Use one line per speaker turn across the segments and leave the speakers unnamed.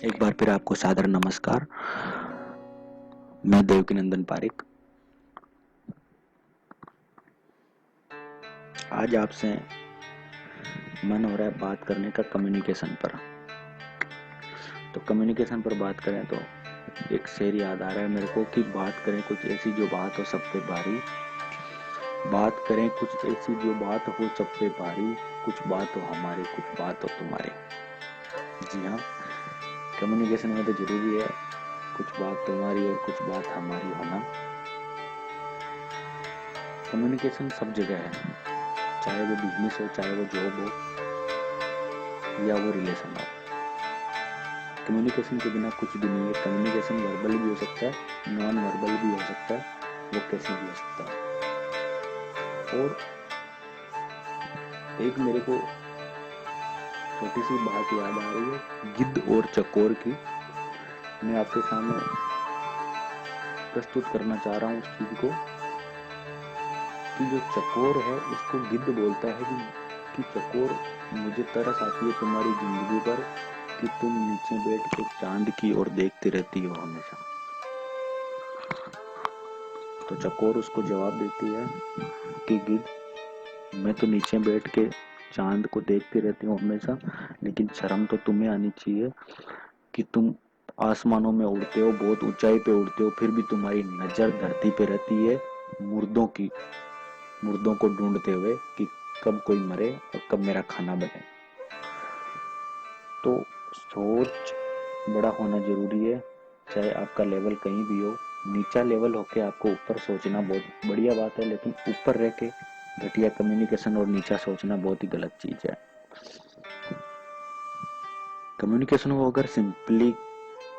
एक बार फिर आपको सादर नमस्कार। मैं देवकीनंदन पारिक आज आपसे मन हो रहा है बात करने का कम्युनिकेशन पर। तो कम्युनिकेशन पर बात करें तो एक शेर याद आ रहा है मेरे को कि बात करें कुछ ऐसी जो बात हो सब पे भारी, बात करें कुछ ऐसी जो बात हो सब पे भारी, कुछ बात हो हमारी कुछ बात हो तुम्हारी। जी हाँ, कम्युनिकेशन में तो जरूरी है कुछ बात तुम्हारी और कुछ बात हमारी होना। कम्युनिकेशन सब जगह है, चाहे वो बिजनेस हो, चाहे वो जॉब हो या वो रिलेशन हो। कम्युनिकेशन के बिना कुछ भी नहीं है। कम्युनिकेशन वर्बल भी हो सकता है, नॉन वर्बल भी हो सकता है, वो कैसे भी हो सकता है। और एक मेरे को छोटी सी बात याद आ रही है गिद्ध और चकोर की। मैं आपके सामने प्रस्तुत करना चाह रहा हूँ उस चीज को कि जो चकोर है उसको गिद्ध बोलता है कि चकोर, मुझे तरस आती है तुम्हारी जिंदगी पर कि तुम नीचे बैठ के चांद की ओर देखती रहती हो हमेशा। तो चकोर उसको जवाब देती है कि गिद्ध, मैं तो नीचे बैठ के चांद को देखती रहती हूँ हमेशा, लेकिन शर्म तो तुम्हें आनी चाहिए कि तुम आसमानों में उड़ते हो, बहुत ऊंचाई पे उड़ते हो, फिर भी तुम्हारी नजर धरती पे रहती है मुर्दों को ढूंढते हुए कि कब कोई मरे और कब मेरा खाना बने। तो सोच बड़ा होना जरूरी है, चाहे आपका लेवल कहीं भी हो। नीचा लेवल होके आपको ऊपर सोचना बहुत बढ़िया बात है, लेकिन ऊपर रह के घटिया कम्युनिकेशन और नीचा सोचना बहुत ही गलत चीज है। कम्युनिकेशन को अगर सिंपली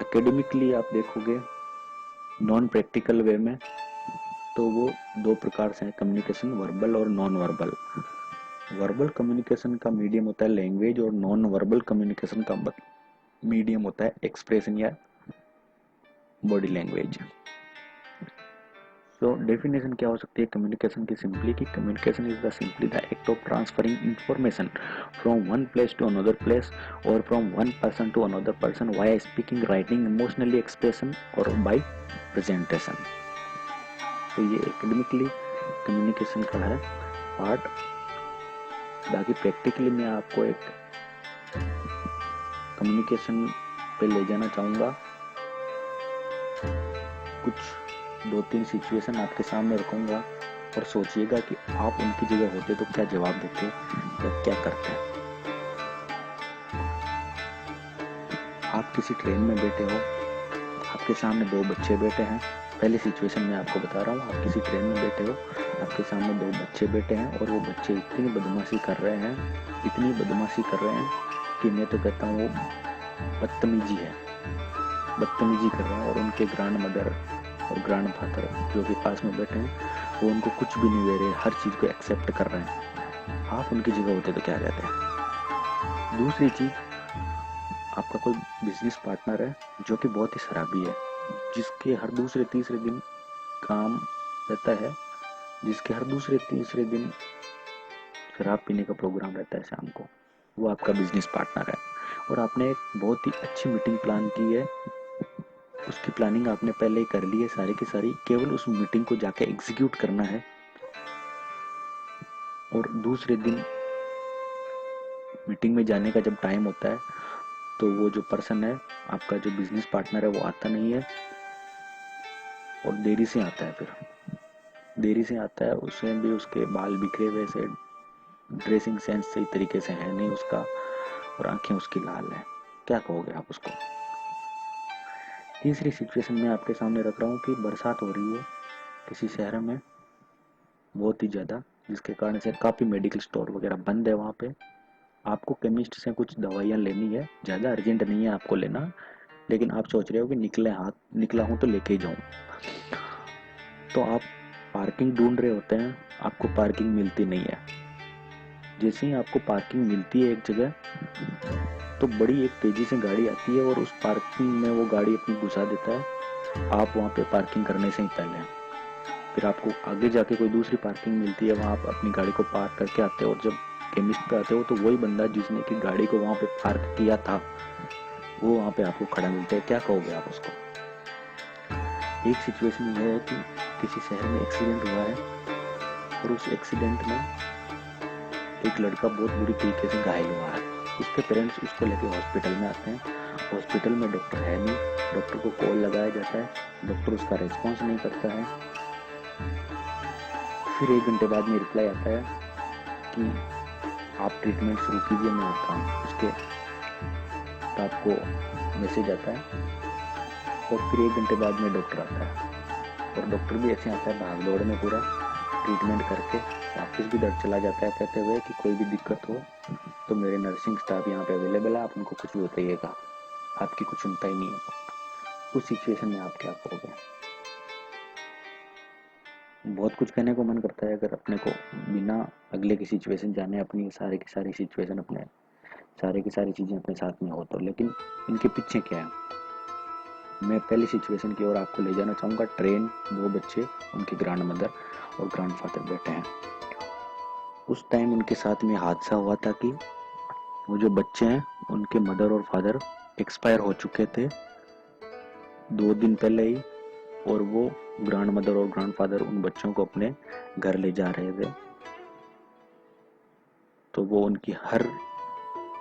एकेडमिकली आप देखोगे, नॉन प्रैक्टिकल वे में, तो वो दो प्रकार से है कम्युनिकेशन, वर्बल और नॉन वर्बल। वर्बल कम्युनिकेशन का मीडियम होता है लैंग्वेज और नॉन वर्बल कम्युनिकेशन का मीडियम होता है एक्सप्रेशन या बॉडी लैंग्वेज। तो डेफिनेशन क्या हो सकती है कम्युनिकेशन की? सिंपली कि communication is the simply the act of transferring information from one place to another place और from one person to another person via speaking, writing, emotionally expression और by presentation. तो ये एकेडमिकली कम्युनिकेशन का है part. बाकी practically मैं आपको एक कम्युनिकेशन पे ले जाना चाहूंगा। कुछ 2-3 सिचुएशन आपके सामने रखूंगा और सोचिएगा कि आप उनकी जगह होते तो क्या जवाब देते या क्या करते। आप किसी ट्रेन में बैठे हो, आपके सामने 2 बच्चे बैठे हैं। पहली सिचुएशन मैं आपको बता रहा हूँ, आप किसी ट्रेन में बैठे हो, आपके सामने 2 बच्चे बैठे हैं और वो बच्चे इतनी बदमाशी कर रहे हैं कि मैं तो कहता हूँ वो बदतमीजी कर रहे हैं। और उनके ग्रैंड मदर और ग्रैंड फादर जो कि पास में बैठे हैं, वो उनको कुछ भी नहीं दे रहे, हर चीज को एक्सेप्ट कर रहे हैं। आप उनकी जगह होते तो क्या कहते हैं? दूसरी चीज, आपका कोई बिजनेस पार्टनर है जो कि बहुत ही शराबी है, जिसके हर दूसरे तीसरे दिन काम रहता है, जिसके हर दूसरे तीसरे दिन शराब पीने का प्रोग्राम रहता है शाम को, वो आपका बिजनेस पार्टनर है। और आपने एक बहुत ही अच्छी मीटिंग प्लान की है, उसकी प्लानिंग आपने पहले ही कर ली है सारी की सारी, केवल उस मीटिंग को जाके एग्जीक्यूट करना है। और दूसरे दिन मीटिंग में जाने का जब टाइम होता है तो वो जो पर्सन है, आपका जो बिजनेस पार्टनर है, वो आता नहीं है और देरी से आता है। उसमें भी उसके बाल बिखरे हुए से, ड्रेसिंग सेंस सही तरीके से है नहीं उसका, और आंखें उसकी लाल है। क्या कहोगे आप उसको? तीसरी सिचुएशन में आपके सामने रख रहा हूँ कि बरसात हो रही है किसी शहर में बहुत ही ज्यादा, जिसके कारण से काफी मेडिकल स्टोर वगैरह बंद है। वहां पे आपको केमिस्ट से कुछ दवाइयां लेनी है, ज्यादा अर्जेंट नहीं है आपको लेना, लेकिन आप सोच रहे हो कि निकला हूं तो लेके ही जाऊं। तो आप पार्किंग ढूंढ रहे होते हैं, आपको पार्किंग मिलती नहीं है। जैसे ही आपको पार्किंग मिलती है एक जगह, तो बड़ी एक तेजी से गाड़ी आती है और उस पार्किंग में वो गाड़ी अपनी घुसा देता है, आप वहां पे पार्किंग करने से ही पहले। फिर आपको आगे जाके कोई दूसरी पार्किंग मिलती है, वहां आप अपनी गाड़ी को पार्क करके आते हो, और जब केमिस्ट पे आते हो तो वही बंदा जिसने की गाड़ी को वहां पे पार्क किया था, वो वहाँ पे आपको खड़ा मिलता है, क्या कहोगे आप उसको? एक सिचुएशन यह है कि किसी शहर में एक्सीडेंट हुआ है और उस एक्सीडेंट में एक लड़का बहुत बुरी तरीके से घायल हुआ है। उसके पेरेंट्स उसको लेके हॉस्पिटल में आते हैं। हॉस्पिटल में डॉक्टर है नहीं, डॉक्टर को कॉल लगाया जाता है, डॉक्टर उसका रिस्पॉन्स नहीं करता है। फिर 1 घंटे बाद में रिप्लाई आता है कि आप ट्रीटमेंट शुरू कीजिए, मैं आता हूँ। उसके आपको मैसेज आता है और फिर 1 घंटे बाद में डॉक्टर आता है और डॉक्टर भी ऐसे आता है भाग दौड़ में पूरा ट्रीटमेंट करके वापस भी दर चला जाता है, कहते हुए कि कोई भी दिक्कत हो तो मेरे नर्सिंग स्टाफ यहाँ पे अवेलेबल है, आप उनको कुछ भी बताइएगा, आपकी कुछ सुनता ही नहीं है। उस सिचुएशन में आप क्या करोगे? बहुत कुछ कहने को मन करता है, अगर अपने को बिना अगले की सिचुएशन जाने अपनी सारी की सारी सिचुएशन, अपने सारी की सारी चीज़ें अपने साथ में हो तो, लेकिन इनके पीछे क्या है? मैं पहली सिचुएशन की ओर आपको ले जाना चाहूँगा। ट्रेन, 2 बच्चे, उनकी ग्रैंड मदर और ग्रैंड फादर बैठे हैं। उस टाइम उनके साथ में हादसा हुआ था कि वो जो बच्चे हैं उनके मदर और फादर एक्सपायर हो चुके थे 2 दिन पहले ही, और वो ग्रैंड मदर और ग्रैंड फादर उन बच्चों को अपने घर ले जा रहे थे। तो वो उनकी हर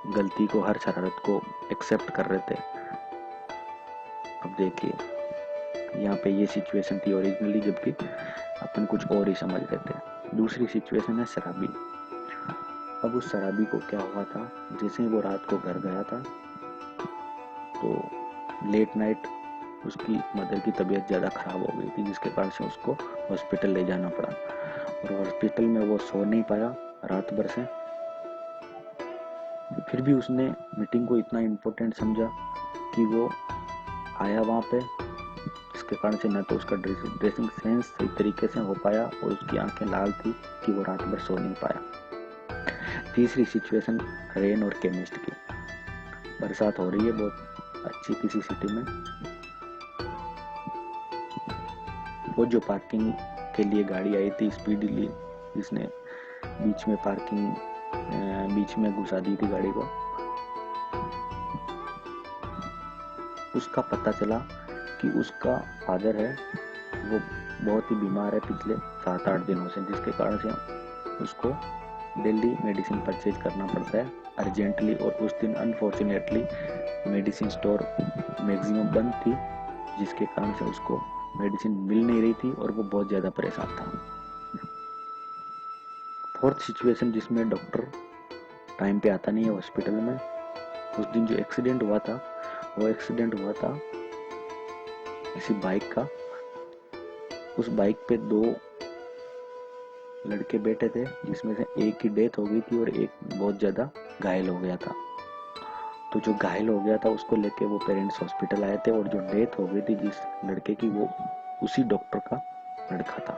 गलती को, हर शरारत को एक्सेप्ट कर रहे थे। अब देखिए, यहाँ पे ये सिचुएशन थी ओरिजिनली, जबकि अपन कुछ और ही समझ रहे थे। दूसरी सिचुएशन है शराबी। अब उस शराबी को क्या हुआ था, जैसे ही वो रात को घर गया था तो लेट नाइट उसकी मदर की तबीयत ज़्यादा ख़राब हो गई थी, जिसके कारण से उसको हॉस्पिटल ले जाना पड़ा। और हॉस्पिटल में वो सो नहीं पाया रात भर से। फिर भी उसने मीटिंग को इतना इम्पोर्टेंट समझा कि वो आया वहाँ पे, जिसके कारण से न तो उसका ड्रेसिंग सेंस सही तरीके से हो पाया और उसकी आंखें लाल थी कि वो रात भर सो नहीं पाया। तीसरी सिचुएशन रेन और केमिस्ट की। बरसात हो रही है बहुत अच्छी किसी सिटी में। वो जो पार्किंग के लिए गाड़ी आई थी स्पीडली, जिसने बीच में घुसा दी थी गाड़ी को, उसका पता चला कि उसका फादर है वो बहुत ही बीमार है पिछले 7-8 दिनों से, जिसके कारण से उसको डेली मेडिसिन परचेज करना पड़ता है अर्जेंटली। और उस दिन अनफॉर्चुनेटली मेडिसिन स्टोर मैक्सिमम बंद थी, जिसके कारण से उसको मेडिसिन मिल नहीं रही थी और वो बहुत ज़्यादा परेशान था। फोर्थ सिचुएशन जिसमें डॉक्टर टाइम पे आता नहीं है हॉस्पिटल में। उस दिन जो एक्सीडेंट हुआ था, वो एक्सीडेंट हुआ था किसी बाइक का। उस बाइक पे 2 लड़के बैठे थे, जिसमें से एक की डेथ हो गई थी और एक बहुत ज़्यादा घायल हो गया था। तो जो घायल हो गया था उसको लेके वो पेरेंट्स हॉस्पिटल आए थे, और जो डेथ हो गई थी जिस लड़के की, वो उसी डॉक्टर का लड़का था।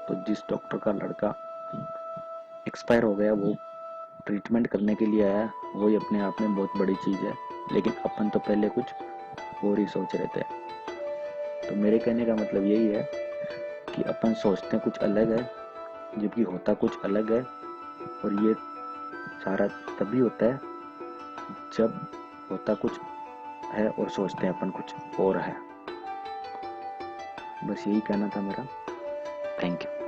तो जिस डॉक्टर का लड़का एक्सपायर हो गया, वो ट्रीटमेंट करने के लिए आया, वही अपने आप में बहुत बड़ी चीज़ है। लेकिन अपन तो पहले कुछ और ही सोच रहे थे। तो मेरे कहने का मतलब यही है कि अपन सोचते कुछ अलग है, जबकि होता कुछ अलग है। और ये सारा तभी होता है जब होता कुछ है और सोचते हैं अपन कुछ और है। बस यही कहना था मेरा। Thank you.